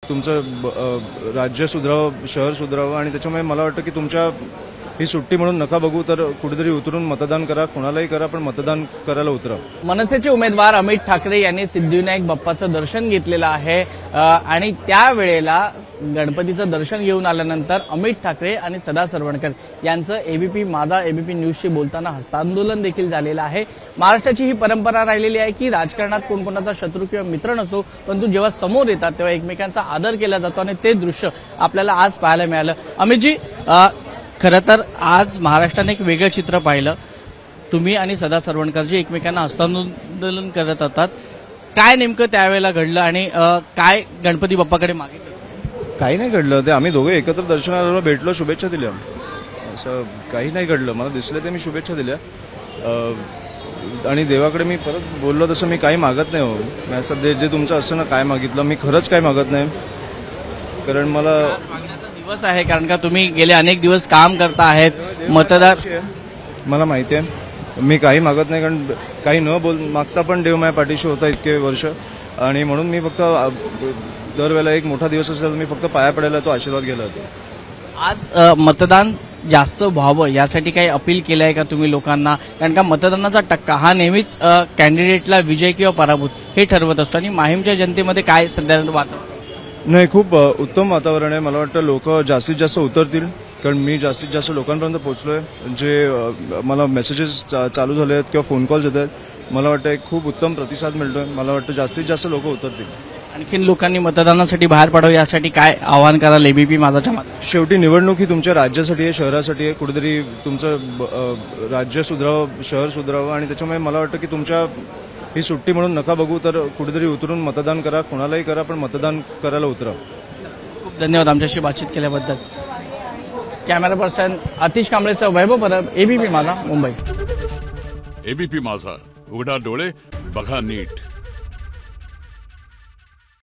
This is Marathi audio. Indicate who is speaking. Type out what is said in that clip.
Speaker 1: तुमचं राज्य सुधारावं, शहर सुधारावं आणि त्याच्यामुळे मला वाटतं की तुमच्या ही सुट्टी म्हणून नका बघू, तर कुठेतरी उतरून मतदान करा, कोणालाही करा, पण मतदान करायला उतरा।
Speaker 2: मनसेचे उमेदवार अमित ठाकरे यांनी सिद्धिविनायक बाप्पाचं दर्शन घेतलेलं आहे आणि त्यावेळेला गणपतीचं दर्शन घेऊन आल्यानंतर अमित ठाकरे आणि सदा सरवणकर यांचं एबीपी माझा एबीपी न्यूजशी बोलताना हस्तांदोलन देखील झालेलं आहे। महाराष्ट्राची ही परंपरा राहिलेली आहे की राजकारणात कोणकोणाचा शत्रू किंवा मित्र नसो, परंतु जेव्हा समोर येतात तेव्हा एकमेकांचा आदर केला जातो आणि ते दृश्य आपल्याला आज पाहायला मिळालं। अमितजी, खरं तर आज महाराष्ट्राने एक वेगळं चित्र पाहिलं। तुम्ही आणि सदा सरवणकरजी एकमेकांना हस्तांदोलन करत होतात, काय नेमकं त्यावेळेला घडलं आणि काय गणपती बाप्पाकडे मागितलं?
Speaker 1: काही नाही घडलं, ते आम्ही दोघे एकत्र दर्शनाला भेटलो, शुभेच्छा दिल्या, असं काही नाही घडलं। मला दिसलं ते मी शुभेच्छा दिल्या आणि देवाकडे मी परत बोललो तसं मी काही मागत नाही। हो, मी असं जे तुमचं असं ना काय मागितलं, मी खरंच काही मागत नाही, कारण मला
Speaker 2: दिवस आहे, कारण का तुम्ही गेले अनेक दिवस काम करता आहेत, मतदार
Speaker 1: मला माहिती आहे, मी काही मागत नाही, कारण काही न मागता पण देव माझ्या पाठीशी होता इतके वर्ष, आणि म्हणून मी फक्त दरवेळेला एक मोठा दिवस असेल मी फक्त पाया पडायला तो आशीर्वाद गेला होता।
Speaker 2: आज मतदान जास्त व्हावं यासाठी काही अपील केलं आहे का तुम्ही लोकांना? कारण का मतदानाचा टक्का हा नेहमीच कॅन्डिडेटला विजय किंवा पराभूत हे ठरवत असतो आणि माहीमच्या जनतेमध्ये काय सध्या वातावरण?
Speaker 1: नाही, खूप उत्तम वातावरण आहे। मला वाटतं लोक जास्तीत जास्त उतरतील, कारण मी जास्तीत जास्त लोकांपर्यंत पोहोचलोय, जे मला मेसेजेस चालू झाले आहेत किंवा फोन कॉल्स येत आहेत, मला वाटतं एक खूप उत्तम प्रतिसाद मिळतोय। मला वाटतं जास्तीत जास्त लोक उतरतील।
Speaker 2: आणखीन लोकांनी मतदानासाठी बाहेर पडावं यासाठी काय आवाहन कराल एबीपी माझाच्या माध्यमातून?
Speaker 1: शेवटी निवडणूक ही तुमच्या राज्यासाठी आहे, शहरासाठी आहे, कुठेतरी तुमचं राज्य सुधारावं, शहर सुधारावं आणि त्याच्यामुळे मला वाटतं की तुमच्या ही सुट्टी म्हणून नका बघू, तर कुठेतरी उतरून मतदान करा, कोणालाही करा, पण मतदान करायला उतरा।
Speaker 2: खूप धन्यवाद आमच्याशी बातचीत केल्याबद्दल। कॅमेरा पर्सन आतिश कांबळेसह वैभव परब, एबीपी माझा, मुंबई।
Speaker 3: एबीपी माझा, उघडा डोळे बघा नीट।